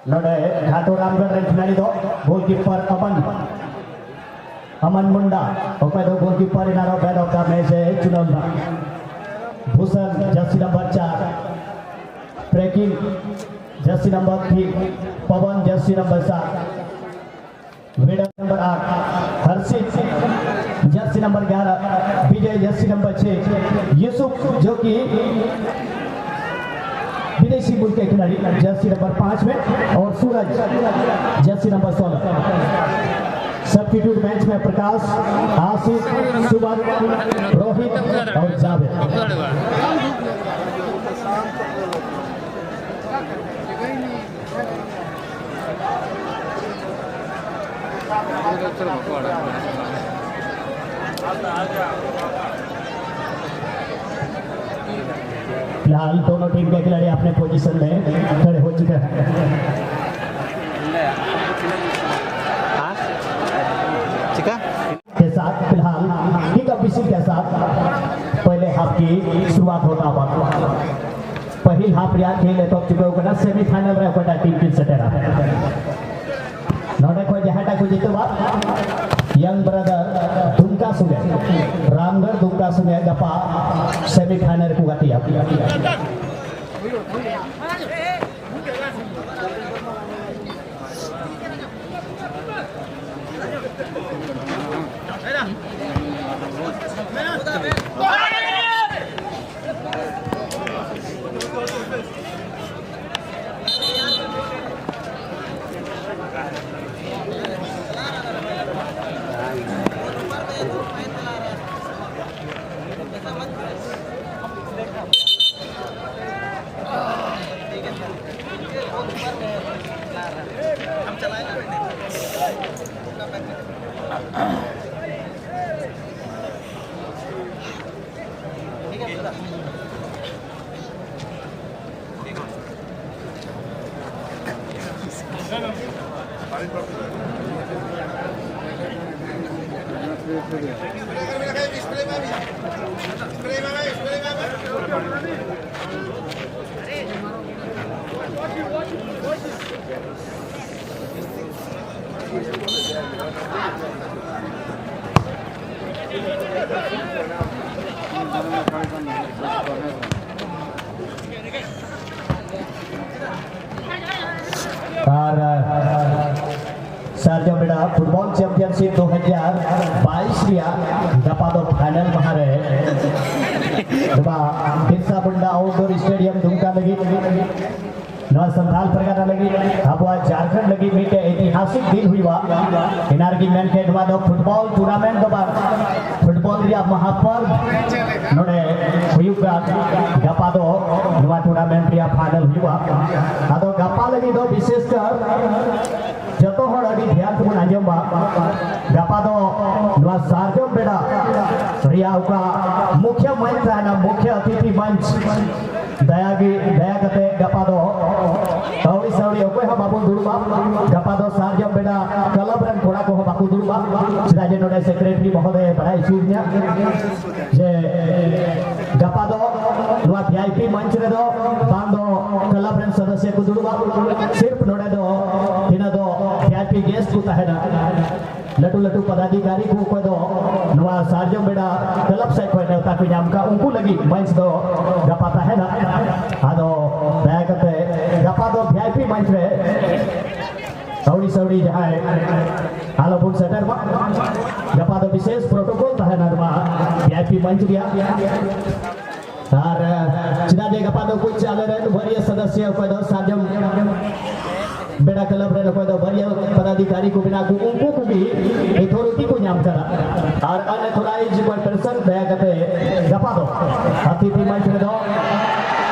नोड़े घाटो रामगढ़ रे खिलाड़ी दो गोलकीपर अमन मुंडा ओके दो गोलकीपर इनारो बैड ऑफ द मैच है चुनौना भूषण जर्सी नंबर 4 ब्रेकिंग jersey number 3 Pawan jersey number 7 विडर number 8 Harshit jersey number 11 Vijay jersey number 6 Yusuf जो कि विदेशी मुल्क के खिलाड़ी जर्सी नंबर 5 में और सूरज जर्सी नंबर 16। सब्स्टिट्यूट बेंच में प्रकाश, आशीष, सुमन, रोहित और जावेद। फिलहाल दोनों टीम के खिलाड़ी अपने पोजीशन में खड़े हो चुके हैं। के साथ फिलहाल किक ऑफ विसिल के साथ पहले हाफ की शुरुआत होता हुआ पहली हाफ यार खेल तो चुके होगा सेमीफाइनल रे कोटा टीम की सटेरा नोडे को जहाटा को जीतो बात यंग ब्रदर दुमका सुगे रामगढ़ दुमका सुगे गपा सेमीफाइनल को गति आप सार्जो बेड़ा फुटबॉल चैंपियनशिप 2022 रिया गपा दो फाइनल बाहर है बिरसा मुंडा आउटडोर स्टेडियम दुमका लगी नवा संथाल परगना लगी अब झारखंड लगी मीट ऐतिहासिक दिन हुई इनार की मैन के दो फुटबॉल टूर्नामेंट दो फुटबॉल रिया महापर्व नोडे हुयुगा गपा दो नवा टूर्नामेंट रिया फाइनल हुआ आदो गपा लगी दो विशेषकर जतो हर अभी ध्यान तुम आजम गपा दो नवा सार्जम बेड़ा रिया का मुख्य मंच है ना मुख्य अतिथि मंच दया कते गपा दो सौड़ी सौड़ी ओके हम बाबू दुड़बा गपा दो सार्जम बेड़ा क्लब रन कोड़ा को बाबू दुड़बा सिराजे नोडे सेक्रेटरी महोदय बड़ा चीज जे गपा दो नवा वीआईपी मंच रे दो बांदो क्लब रन सदस्य को दुड़बा सिर्फ नोडे दो तिना दो वीआईपी गेस्ट को तहना लटू लटू पदाधिकारी को कोई दो नवा सार्जम बेड़ा क्लब से कोई नेता को नाम का उनको लगी मंच दो गपाता है ना आदो दया करते गपा दो वीआईपी मंच रे सौड़ी सौड़ी जहां आलो बुन सेटर में गपा दो विशेष प्रोटोकॉल तहना नवा वीआईपी मंच दिया और चिदा जे गपा दो कुछ आले रे वरीय सदस्य कोई दो सार्जम बेड़ा क्लब रे कोई दो वरीय पदाधिकारी को बिना उनको को भी अथॉरिटी को नाम करा और अनऑथराइज्ड पर्सन दया करते गपा दो अतिथि मंच रे दो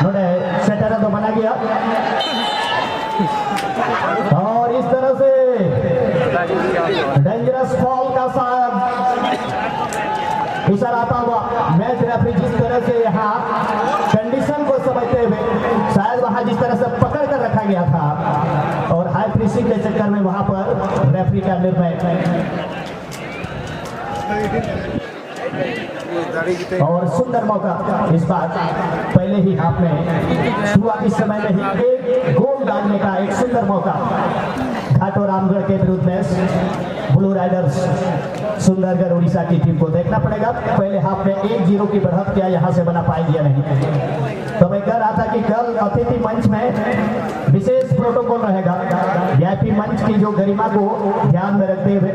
नोडे सेटर तो बना गया और इस तरह से डेंजरस फॉल का साथ इशारा आता हुआ मैच रेफरी जिस तरह से यहाँ कंडीशन को समझते हुए शायद वहां जिस तरह से पकड़ कर रखा गया था और हाई प्रीसिंग के चक्कर में वहां पर रेफरी का निर्णय और सुंदर मौका इस बार पहले ही हाफ में शुरुआती समय में ही एक गोल डालने का एक सुंदर मौका घाटो रामगढ़ के विरुद्ध match blue Riders Sundargarh Orissa की टीम को देखना पड़ेगा। पहले हाफ में 1-0 की बढ़त क्या यहां से बना पाएगी या नहीं। तो मैं कह रहा था कि कल अतिथि मंच में विशेष प्रोटोकॉल रहेगा। वीआईपी मंच की जो गरिमा को ध्यान में रखते हुए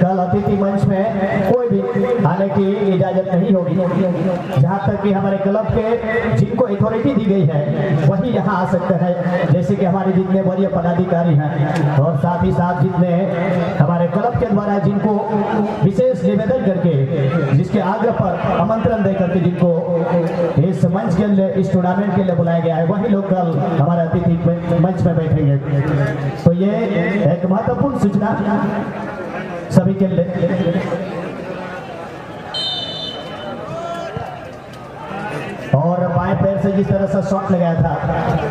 कल अतिथि मंच में कोई भी आने की इजाजत नहीं होगी। जहां तक कि हमारे क्लब के जिनको अथॉरिटी दी गई है वही यहां आ सकते हैं, जैसे कि हमारे जितने वरीय पदाधिकारी हैं और साथ ही साथ जितने हमारे क्लब के द्वारा जिनको विशेष निवेदन करके जिसके आग्रह पर आमंत्रण देकर के जिनको इस मंच के लिए इस टूर्नामेंट के लिए बुलाया गया है वही लोग कल हमारे अतिथि मंच में बैठेंगे। तो ये एक महत्वपूर्ण सूचना सभी के लिए। और बाएं पैर से जिस तरह से शॉट लगाया था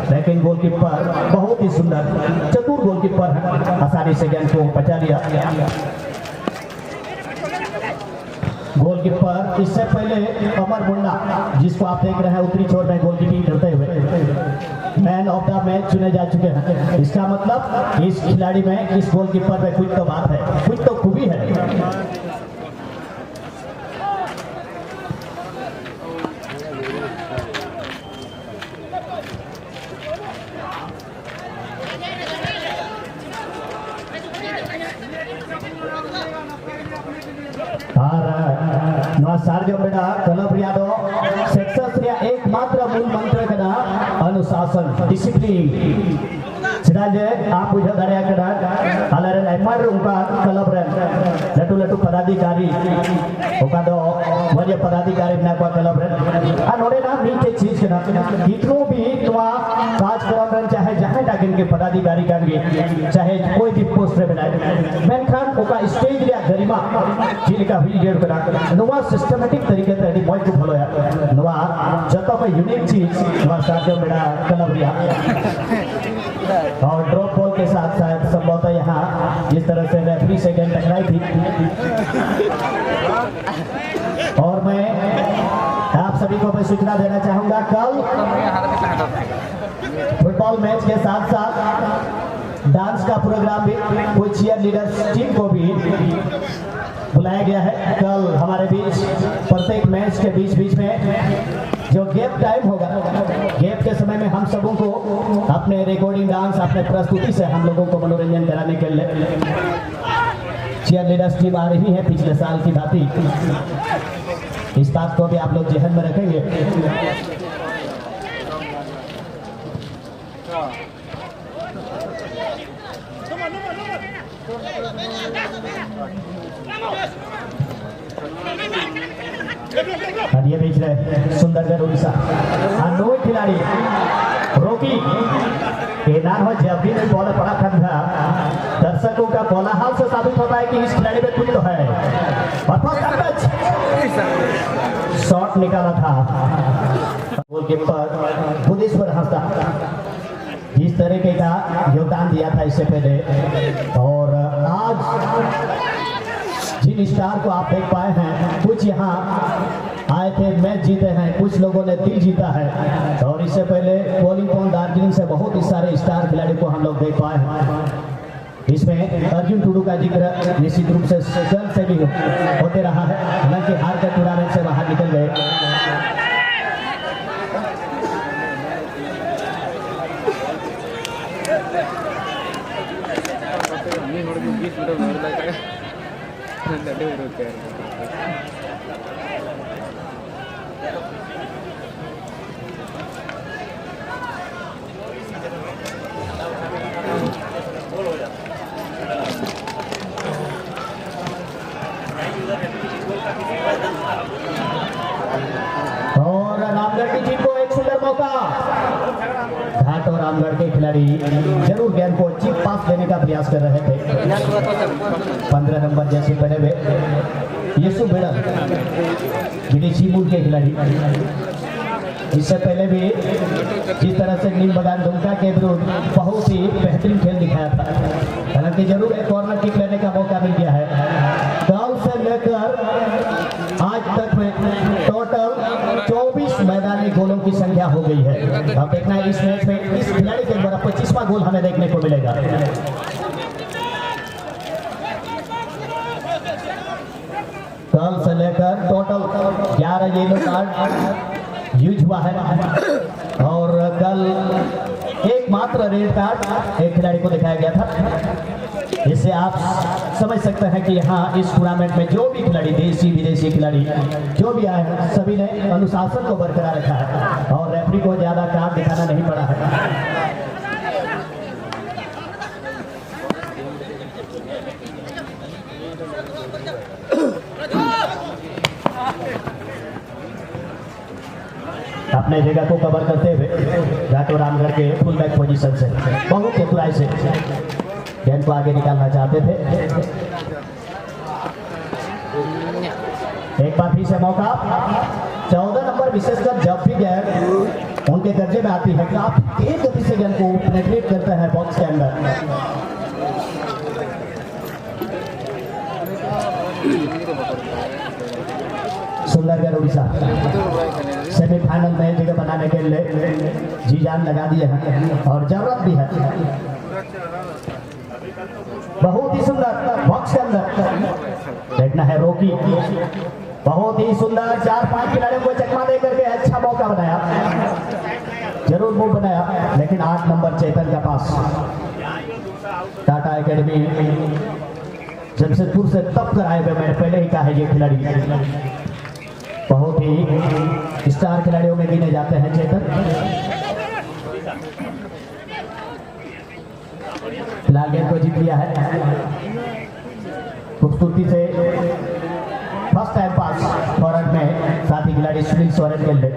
लेकिन गोलकीपर बहुत ही सुंदर चतुर गोलकीपर है, आसानी से गेंद को बचा लिया। गोलकीपर इससे पहले अमर मुन्ना जिसको आप देख रहे हैं उत्तरी छोर में गोलकीपिंग करते हुए मैन ऑफ द मैच चुने जा चुके हैं। इसका मतलब इस खिलाड़ी में इस गोलकीपर में कुछ तो बात है, कुछ तो खूबी है। सार्जो बेटा क्लब यादव सक्सेस एकमात्र मूल मंत्र कदा अनुशासन डिसिप्लिन आप बुझा दाड़ा अलरे आयमार उनका क्लब लटू लटू पदाधिकारी वरीय पदाधिकारी क्लब ना मीटे चीज इतनो भी कार्यक्रम चाहे जहां टागिन के पदाधिकारी कान चाहे कोई भी पोस्ट रे बनाए मेनखान ओका स्टेज रे गरिमा चिलिका हुई जेड करा नवा सिस्टमैटिक तरीके से अडी मौज को फॉलोया नवा जतो को यूनिक चीज नवा सार्जो बेटा क्लब रिया और ड्रॉप बॉल के साथ साथ संभवतः यहाँ जिस तरह से रेफरी से गेंद टकराई थी। और मैं आप सभी को मैं सूचना देना चाहूंगा कल फुटबॉल मैच के साथ साथ डांस का प्रोग्राम भी कोई चीयर लीडर्स टीम को भी बुलाया गया है। कल हमारे बीच प्रत्येक मैच के बीच में जो गेप टाइम होगा गेप के समय में हम सबों को अपने रिकॉर्डिंग डांस अपने प्रस्तुति से हम लोगों को मनोरंजन कराने के लिए चीयर लीडर्स टीम आ रही है पिछले साल की भांति। इस बात को भी आप लोग जहन में रखेंगे। ये बीच रहे सुंदरगढ़ उड़ीसा नौ खिलाड़ी रोकी जब भी बॉल पड़ा था दर्शकों का कोलाहल से साबित होता है कि इस खिलाड़ी में कुछ तो है। और शॉट निकाला था गोलकीपर बुद्धेश्वर हंसदा जिस तरीके का योगदान दिया था इससे पहले। और आज जिन स्टार को आप देख पाए हैं कुछ यहाँ आए थे मैच जीते हैं, कुछ लोगों ने दिल जीता है। और इससे पहले पोलिंग पॉइंट दार्जिलिंग से बहुत ही सारे स्टार खिलाड़ी को हम लोग देख पाए हैं। इसमें अर्जुन टुडू का जिक्र निश्चित रूप से जल्द से भी होते रहा है, हालांकि हार के टूर्नामेंट से बाहर निकल गए। और रामगढ़ की टीम को एक सुंदर मौका। घाट और रामगढ़ के खिलाड़ी जरूर गेंद को चिप पास देने का प्रयास कर रहे थे। 15 नंबर जैसे बने हुए यीशु बेड़ल विदेशी मूल के खिलाड़ी इससे पहले भी जिस तरह से नीम बगान दुमका के विरुद्ध बहुत ही बेहतरीन खेल दिखाया था। हालांकि जरूर एक कॉर्नर किक लेने का मौका मिल गया है। कल से लेकर आज तक में टोटल 24 मैदानी गोलों की संख्या हो गई है। अब देखना है इस मैच में इस खिलाड़ी के द्वारा 25वां गोल हमें देखने को मिलेगा। कल से लेकर टोटल 11 येलो कार्ड यूज हुआ है और कल एकमात्र रेड कार्ड एक खिलाड़ी को दिखाया गया था। इससे आप समझ सकते हैं कि यहाँ इस टूर्नामेंट में जो भी खिलाड़ी, देशी विदेशी खिलाड़ी जो भी आए हैं, सभी ने अनुशासन को बरकरार रखा है और रेफरी को ज्यादा कार्ड दिखाना नहीं पड़ा है। अपने जगह को कवर करते हुए घाटो रामगढ़ के फुल बैक पोजीशन से बहुत चतुराई से गेंद को आगे निकालना चाहते थे। एक बार फिर से मौका, 14 नंबर विशेषकर जब भी गेंद उनके दर्जे में आती है कि आप तेज गति से गेंद को पेनिट्रेट करते हैं बॉक्स के अंदर। सुंदरगढ़ उड़ीसा सेमीफाइनल में जगह बनाने के लिए जी जान लगा दिए हैं और जरूरत भी है। बहुत ही सुंदर बॉक्स के अंदर देखना है रोकी, बहुत ही सुंदर 4-5 खिलाड़ियों को चकमा दे करके अच्छा मौका बनाया, जरूर मूव बनाया, लेकिन 8 नंबर चेतन का पास टाटा एकेडमी जमशेदपुर से तब कर आए हुए, मैंने पहले ही कहा है ये खिलाड़ी बहुत ही स्टार खिलाड़ियों में गिने जाते हैं। चेतन फिलहाल गेंद को जीत लिया है खूबसूरती से, फर्स्ट टाइम पास फॉरवर्ड में साथी खिलाड़ी सुनील सोरेन खेल रहे।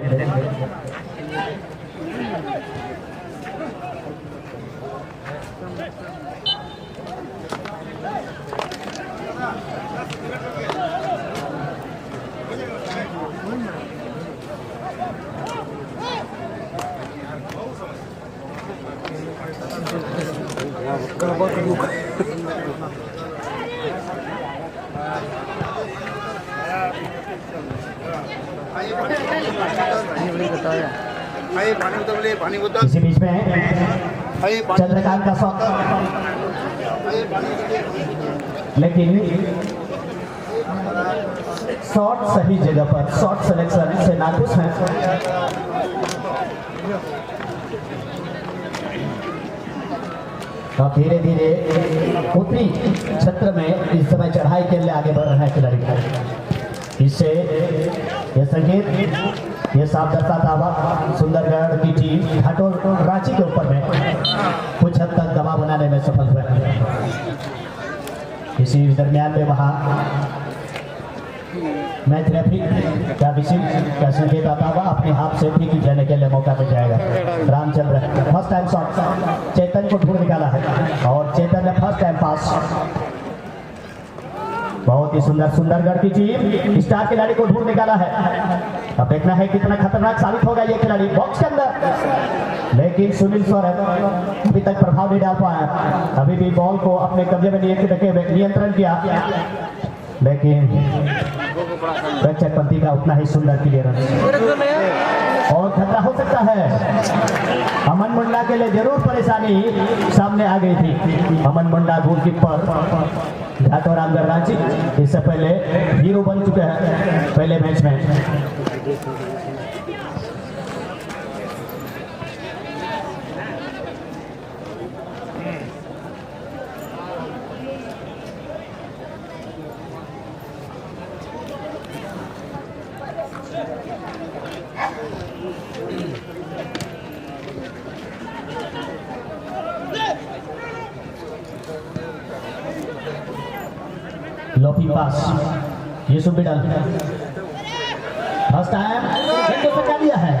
इसी बीच में चंद्रकांत का शॉट, लेकिन शॉट सही जगह पर, शॉट सिलेक्शन से नाखुश है। और धीरे धीरे उत्तरी क्षेत्र में इस समय चढ़ाई के लिए आगे बढ़ रहे हैं खिलाड़ी। इससे यह संकेत, ये साफ दर्शाता हुआ सुंदरगढ़ की टीम घाटो रांची के ऊपर में कुछ हद तक दबाव बनाने में सफल हुए। इसी दरमियान में वहाँ मैच रेफरी का विशिष्ट का संकेत आता हुआ अपने हाथ से फ्री किक लेने के लिए मौका मिल जाएगा। रामचंद्र फर्स्ट टाइम शॉट चेतन को ढूंढ निकाला है और चेतन ने फर्स्ट टाइम पास, बहुत ही सुंदर सुंदरगढ़ की टीम स्टार खिलाड़ी को ढूंढ निकाला है। अब देखना है कितना खतरनाक साबित होगा ये खिलाड़ी बॉक्स के अंदर, लेकिन सुनील सोरेन अभी तक प्रभाव नहीं डाल पाया, अभी भी बॉल को अपने कब्जे में नियंत्रण किया, लेकिन रक्षकपंथी का उतना ही सुंदर क्लियरेंस और खतरा हो सकता है। अमन मुंडा के लिए जरूर परेशानी सामने आ गई थी। अमन मुंडा गोलकीपर घाटो रामगढ़ रांची, इससे पहले हीरो बन चुके हैं पहले मैच में। लोपी पास यूसुफ बिडल फर्स्ट टाइम तो सका दिया है,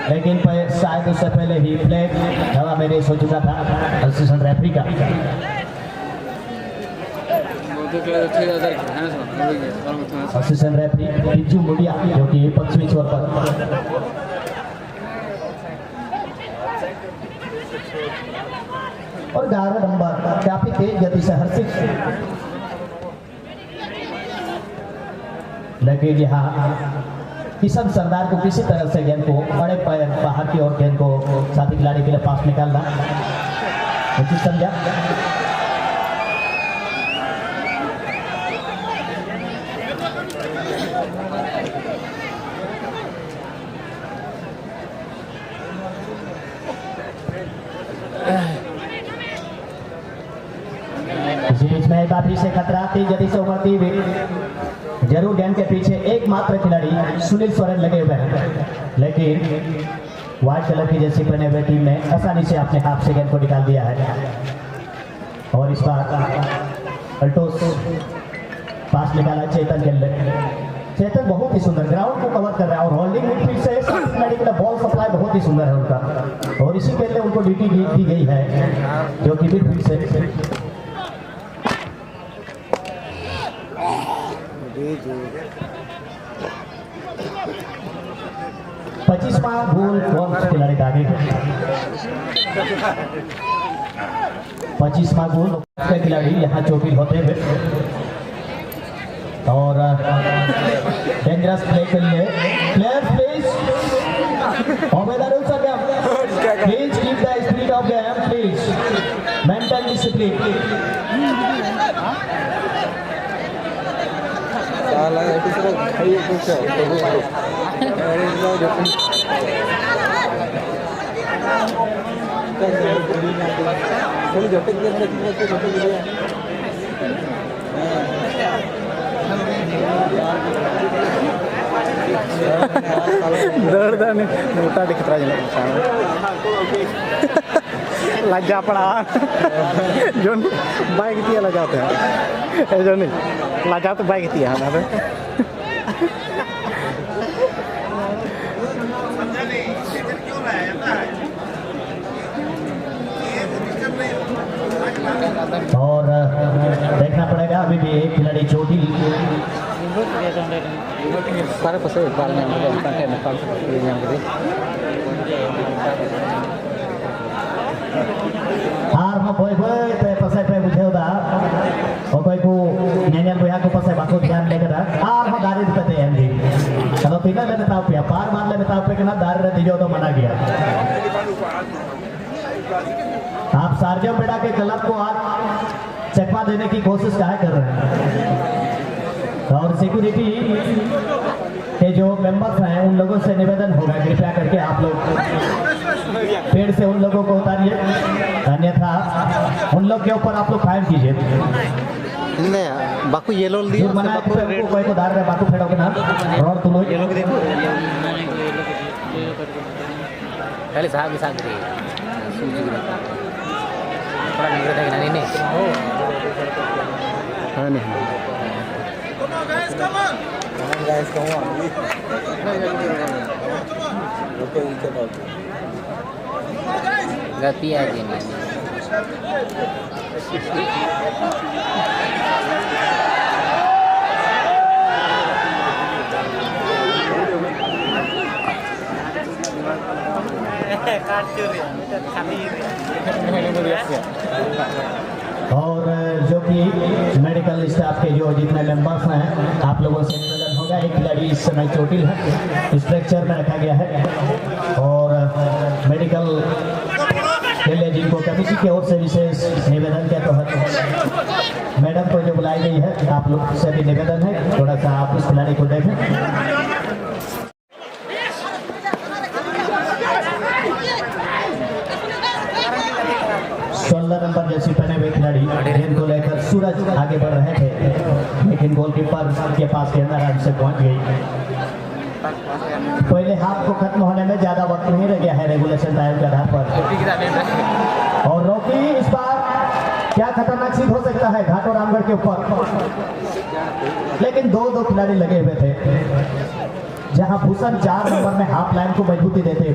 लेकिन शायद उससे पहले ही फ्लैग हवा में रेस हो चुका था असिस्टेंट रेफरी का। असिस्टेंट रेफरी बिज्जू मुड़िया जो कि पश्चिमी छोर पर, और 11 नंबर काफी तेज गति से हर्षित, लेकिन यहाँ किशन सरदार को किसी तरह से गेंद को बड़े पैर बाहर की ओर गेंद को साथी खिलाड़ी के लिए पास निकालना उचित समझा। इसमें काफी से खतरा थी जल्दी से उमड़ती हुई जरूर गेंद के पीछे एकमात्र खिलाड़ी सुनील सोरेन लगे हुए हैं, लेकिन व्हाइट कलर की जर्सी पहने हुए टीम ने आसानी से अपने हाथ से गेंद को निकाल दिया है। और इस बार अल्टोस पास निकाला चेतन के लिए। चेतन बहुत ही सुंदर ग्राउंड को कवर कर रहा है और होल्डिंग मिडफील्ड से खिलाड़ी के लिए बॉल सप्लाई बहुत ही सुंदर है उनका, और इसी के लिए उनको ड्यूटी दी गई है जो कि मिडफील्ड से 25वां गोल कौन से खिलाड़ी का आगे 25वां गोल के खिलाड़ी यहाँ चोटिल होते हुए और डेंजरस प्ले के लिए player please obey the rules of game, please keep the spirit of game, please maintain discipline. साला एपिसोड खाइए कुछ अरे लो देखो चलो झटक के अंदर कितने झटक गए दर्द ने मोटा दिख रहा है लज्जा पड़ा जो बाइक दिया लजाते हैं जो नहीं लजा तो बाइक दिया हमारे और देखना पड़ेगा अभी भी एक खिलाड़ी चोटी सारे पसे बाल में हार में बोई बोई पे पसे पे बुझे दा कोई को नैनल बोया को पसे बाको ध्यान लेकर हार में गाड़ी पे ते एंडी चलो तीना ले ताप पे पार मान ले ताप पे ना दार रे दियो तो मना गया। आप सार्जम बेड़ा के क्लब को आज चकमा देने की कोशिश क्या कर रहे हैं और सिक्योरिटी के जो मेंबर्स हैं उन लोगों से निवेदन होगा कृपया करके आप लोग पेड़ से उन लोगों को उतारिए, अन्यथा उन लोग के ऊपर आप लोग फायर कीजिए। नहीं बाकू येलो दिया मना कोई को दार रहे बाकू फेड़ो के नाम और तुम लोग येलो के देखो पहले साहब के साथ थोड़ा निकल जाएगा नहीं हाँ नहीं guys come on okay we can help गलती आ गई और जो कि मेडिकल स्टाफ के जो जितने मेंबर्स हैं आप लोगों से निवेदन होगा, एक खिलाड़ी इस समय चोटिल है, स्ट्रक्चर में रखा गया है और मेडिकल के लिए जिनको कमेटी की ओर से विशेष निवेदन के तहत मैडम को जो बुलाई गई है आप लोग से भी निवेदन है थोड़ा सा आप इस खिलाड़ी को देखें। 16 नंबर जर्सी पहने हुए खिलाड़ी गेंद को लेकर सूरज आगे बढ़ रहे थे, लेकिन गोलकीपर के पास गेंद आराम से पहुंच गई। पहले हाफ को खत्म होने में ज्यादा वक्त नहीं रह गया है रेगुलेशन टाइम के आधार पर, और रॉकी इस बार क्या खतरनाक सिद्ध हो सकता है घाटो रामगढ़ के ऊपर, लेकिन दो खिलाड़ी लगे हुए थे जहां भूषण 4 नंबर में हाफ लाइन को मजबूती देते हुए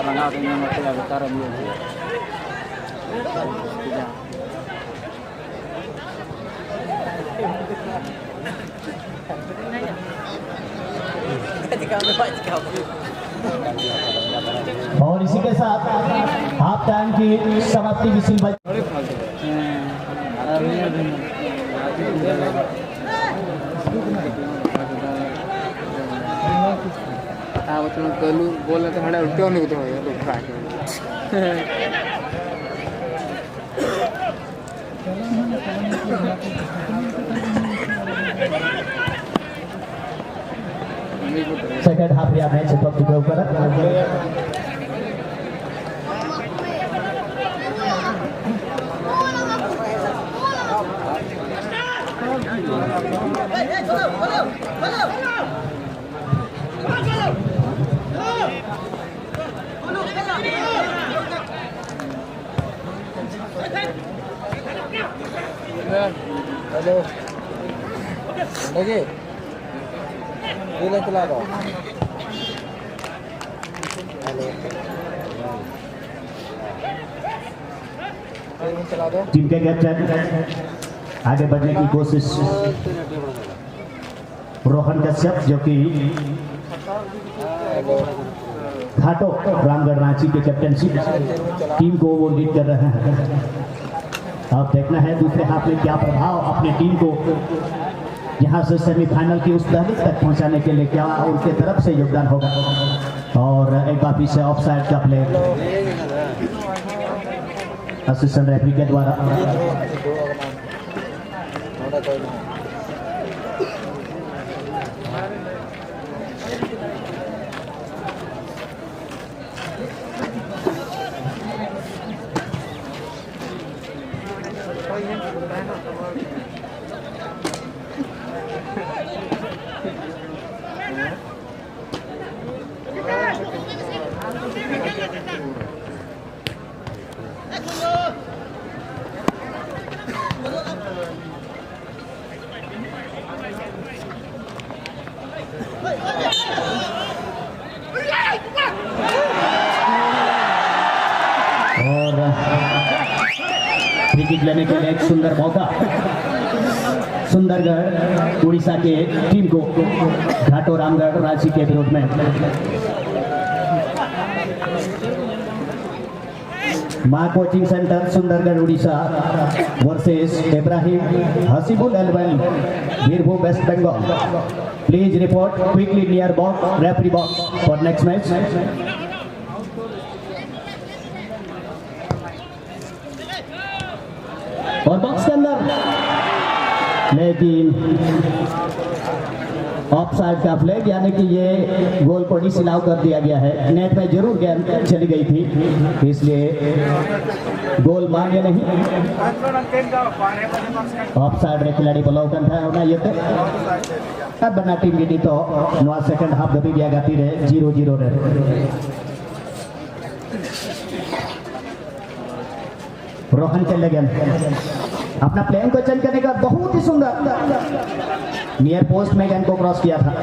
बना देंगे मतलब बता रहा हूँ और इसी के साथ हाफ टाइम की समाप्ति की सिलबा कलू बोला तो हड़ा उल्टे होने को तो है लोग खा के सेकंड हाफ या मैच चिपक चुके ऊपर हेलो लगे ये चला दो हेलो चला दो टीम के कैप्टन आगे बढ़ने की कोशिश रोहन कश्यप जो कि घाटों रामगढ़ रांची के कैप्टनशिप टीम को वो लीड कर रहे हैं। अब देखना है दूसरे हाफ में क्या प्रभाव अपनी टीम को यहाँ से सेमीफाइनल की उस दहलीज तक पहुँचाने के लिए क्या उनके तरफ से योगदान होगा। और एक बार पीछे ऑफ साइड का प्ले असिस्टेंट रेफरी के द्वारा। फ्री किक लेने के लिए एक सुंदर मौका सुंदरगढ़ उड़ीसा के टीम को घाटों रामगढ़ रांची के विरोध में। Maa coaching centre Sundargarh Orissa versus Ibrahim Hasibul eleven Birbhum west Bengal. Please report quickly near box referee box for next match. और बॉक्स के अंदर लेकिन ऑफ साइड का फ्लैग यानी कि ये गोल को डिसअलाउ कर दिया गया है। नेट में जरूर गेंद चली गई थी इसलिए गोल मांगे नहीं। ऑफ साइड रे खिलाड़ी को लौकन था होना ये अब बना टीम गिनी तो नवा सेकंड हाफ दबी दिया गाती रहे 0-0 रहे। रोहन के लगन अपना प्लेन को चेंज करने का बहुत ही सुंदर नियर पोस्ट में गेंद को क्रॉस किया था,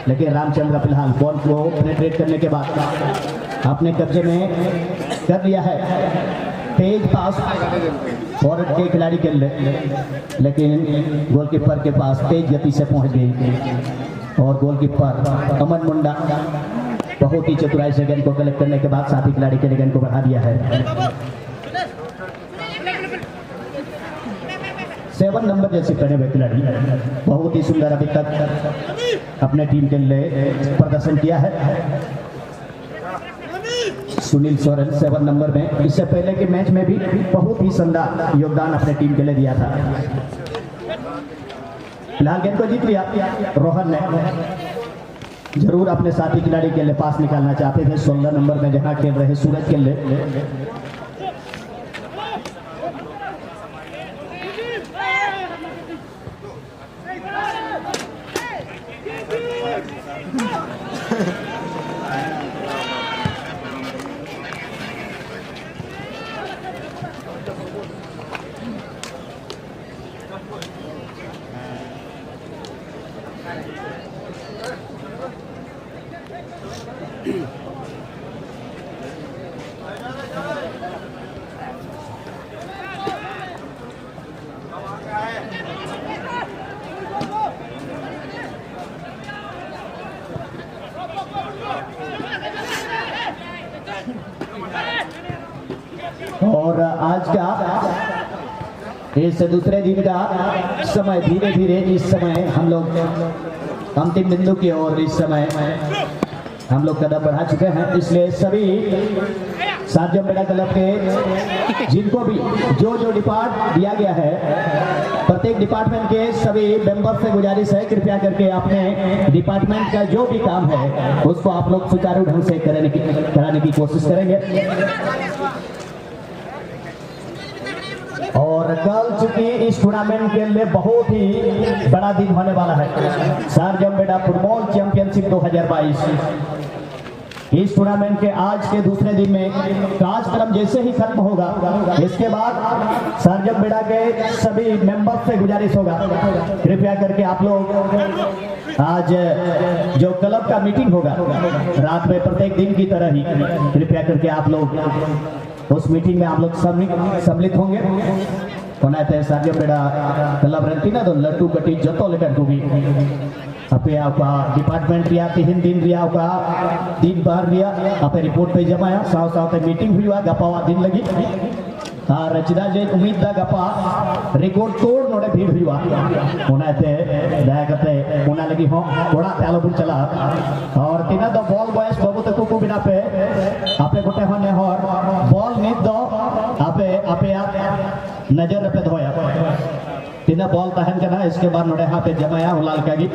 लेकिन रामचंद्र फिलहाल बॉल को पेनिट्रेट करने के बाद अपने कब्जे में कर लिया है। तेज पास फॉरवर्ड के खिलाड़ी के लिए, लेकिन गोलकीपर के पास तेज गति से पहुंच गई और गोलकीपर अमन मुंडा बहुत ही चतुराई से गेंद को कलेक्ट करने के बाद साथी खिलाड़ी के लिए गेंद को बढ़ा दिया है। 7 नंबर जैसे पहने हुए खिलाड़ी बहुत ही सुंदर अभी तक अपने टीम के लिए प्रदर्शन किया है। सुनील सोरेन 7 नंबर में इससे पहले के मैच में भी बहुत ही शानदार योगदान अपने टीम के लिए दिया था। फिलहाल गेंद को जीत लिया रोहन ने। जरूर अपने साथी खिलाड़ी के लिए पास निकालना चाहते थे 16 नंबर में जहां खेल रहे सूरज के लिए। और आज का इस दूसरे दिन का समय धीरे धीरे इस समय हम लोग अंतिम बिंदु की ओर इस समय हम लोग कदम बढ़ा चुके हैं, इसलिए सभी सार्जम बेड़ा क्लब के जिनको भी जो जो डिपार्ट दिया गया है, प्रत्येक डिपार्टमेंट के सभी मेंबर से गुजारिश है कृपया करके अपने डिपार्टमेंट का जो भी काम है उसको आप लोग सुचारू ढंग से कराने की कोशिश करेंगे। और कल चूंकि इस टूर्नामेंट के लिए बहुत ही बड़ा दिन होने वाला है, सार्जम बेड़ा फुटबॉल चैंपियनशिप 2022। इस टूर्नामेंट के आज के दूसरे दिन में कार्यक्रम जैसे ही खत्म होगा, इसके बाद सार्जम बेड़ा के सभी मेंबर्स से गुजारिश होगा कृपया करके आप लोग आज जो क्लब का मीटिंग होगा रात में प्रत्येक दिन की तरह ही कृपया करके आप लोग उस मीटिंग में आप लोग सम्मिलित होंगे। कोनाते सार्जम बेड़ा क्लब रहती ना तो लट्टू कटी जतो लेकर होगी अपे आपका डिपार्टमेंट रिया तिहिन दिन रिया का दिन बार रिया अपे रिपोर्ट पे जमाया साव साव मीटिंग हुई गपावा दिन लगी और चिदा जे उम्मीद दा गपा रिकॉर्ड तोड़ नोडे भीड़ हुई ओनाते दया करते ओना लगी हो थोड़ा तालो बुन चला और तिना दो बॉल बॉयस बाबू तक को बिना पे आपे गोटे होने और बॉल नित दो आपे आपे आप नजर पे धोया तिना बॉल तहन करना, इसके बाद नोडे हाथ पे जमाया हुलाल कागी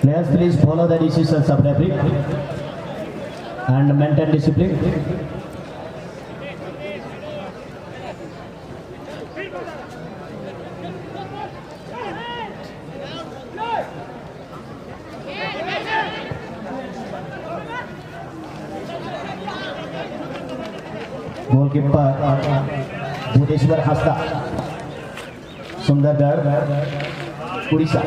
Players, please follow the decisions of referee and maintain discipline. Goalkeeper Budheshwar हस्ता सुंदरगढ़ उड़ीसा,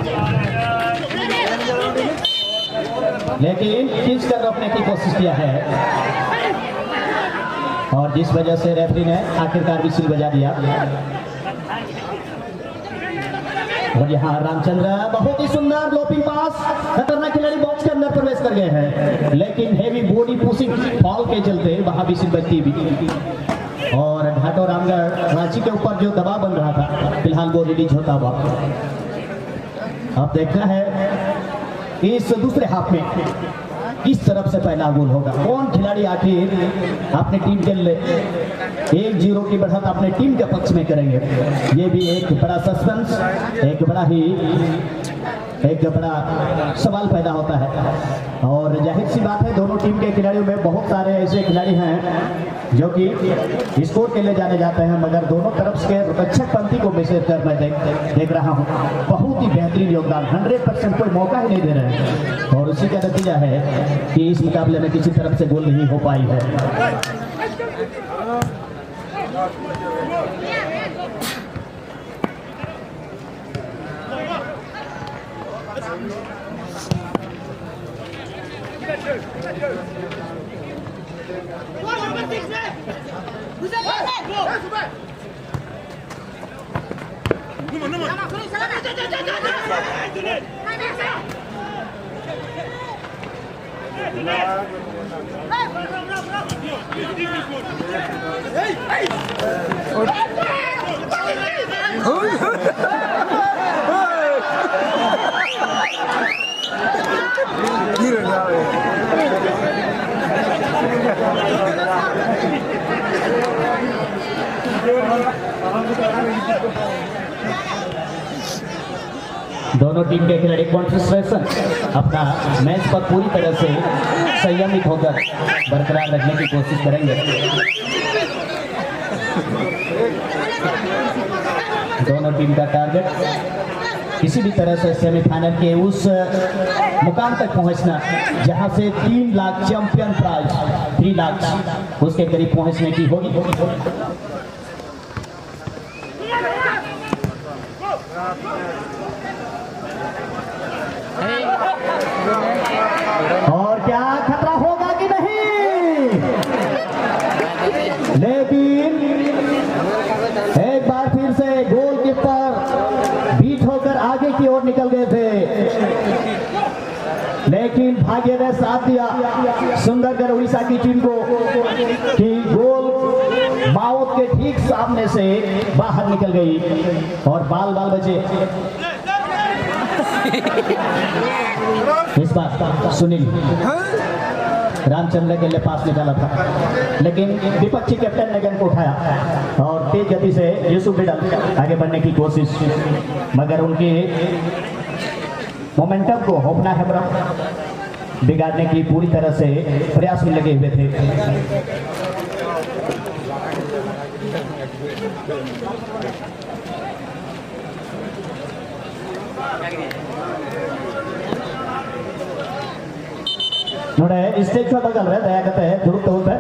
लेकिन खींच कर रोकने की कोशिश किया है और जिस वजह से रेफरी ने आखिरकार विसिल बजा दिया। और यहाँ रामचंद्र बहुत ही सुंदर लोपिंग पास, खतरनाक खिलाड़ी बॉक्स के अंदर प्रवेश कर गए हैं, लेकिन हेवी बॉडी पुशिंग फॉल के चलते वहां विसिल बजती हुई और घाटो रामगढ़ रांची के ऊपर जो दबाव बन रहा था फिलहाल वो रिलीज होता हुआ। अब देखना है इस दूसरे हाफ में किस तरफ से पहला गोल होगा, कौन खिलाड़ी आखिर अपने टीम के लिए 1-0 की बढ़त अपने टीम के पक्ष में करेंगे। ये भी एक बड़ा सस्पेंस, एक बड़ा सवाल पैदा होता है और जाहिर सी बात है दोनों टीम के खिलाड़ियों में बहुत सारे ऐसे खिलाड़ी हैं जो कि स्कोर के लिए जाने जाते हैं, मगर दोनों तरफ के रक्षक पंथी को मैसेज कर मैं देख रहा हूँ बहुत ही बेहतरीन योगदान, 100% कोई मौका ही नहीं दे रहे हैं और उसी का नतीजा है कि इस मुकाबले में किसी तरफ से गोल नहीं हो पाई है। दोनों टीम के खिलाड़ी कॉन्सेंट्रेशन अपना मैच पर पूरी तरह से संयमित होकर बरकरार रखने की कोशिश करेंगे। दोनों टीम का टारगेट किसी भी तरह से सेमीफाइनल के उस मुकाम तक पहुंचना जहां से 3 लाख चैंपियन प्राइज 3 लाख उसके करीब पहुंचने की होगी। और क्या खतरा होगा कि नहीं, लेकिन एक बार फिर से गोलकीपर बीट होकर आगे की ओर निकल गए थे, लेकिन भाग्य ने साथ दिया सुंदरगढ़ उड़ीसा की टीम को कि गोल माउथ के ठीक सामने से बाहर निकल गई और बाल बचे। इस बार सुनील रामचंद्र के लिए पास निकाला था, लेकिन विपक्षी कैप्टन ने गेंद को उठाया और तेज गति से यूसुफ बिडल आगे बढ़ने की कोशिश, मगर उनके मोमेंटम को होपना है बिगाड़ने की पूरी तरह से प्रयास में लगे हुए थे। ನೋಡಿ स्टेज पर बगल रहे दया करते हैं दुरुस्त होता है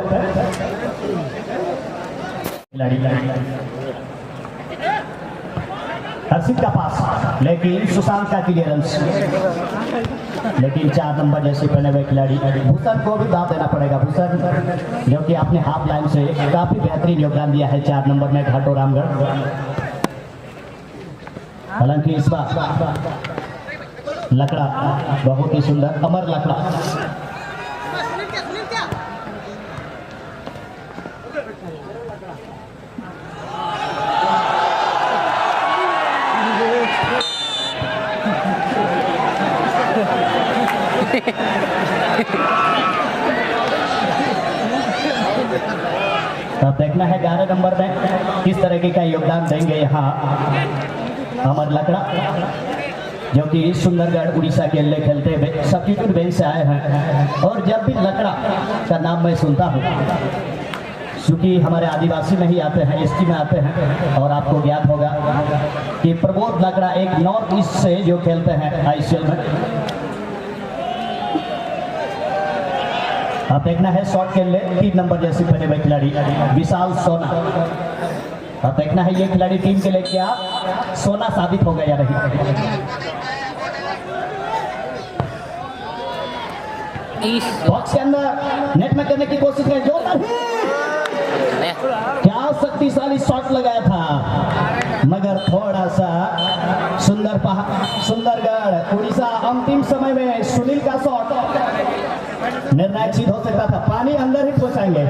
खिलाड़ी हर्षित का पास, लेकिन सुशांत का क्लियरेंस, लेकिन 4 नंबर जैसे पहने हुए खिलाड़ी भूषण को भी दाव देना पड़ेगा। भूषण जो कि अपने हाफ लाइन से काफी बेहतरीन योगदान दिया है 4 नंबर में घाटो रामगढ़। हालांकि इस बार लकड़ा बहुत ही सुंदर अमर लकड़ा अब देखना है 11 नंबर में किस तरीके का योगदान देंगे यहाँ अमर लकड़ा, जो कि सुंदरगढ़ उड़ीसा के लिए खेलते हुए सब्स्टिट्यूट बेंच से आए हैं। और जब भी लकड़ा का नाम मैं सुनता हूँ, क्योंकि हमारे आदिवासी में ही आते हैं, एसटी में आते हैं, और आपको ज्ञात होगा कि प्रबोध लकड़ा एक नॉर्थ ईस्ट से जो खेलते हैं ICL में। अब देखना है शॉट के लिए 3 नंबर जैसे पहने हुए खिलाड़ी विशाल सोना। अब देखना है ये खिलाड़ी टीम के लिए क्या सोना साबित हो गया या नहीं। बॉक्स के अंदर नेट में करने की कोशिश है, जोरदार क्या शक्तिशाली शॉट लगाया था, मगर थोड़ा सा सुंदरगढ़ उड़ीसा अंतिम समय में सुनील का शॉट निर्णायक सिद्ध हो सकता था। पानी अंदर ही पहुंचाएंगे।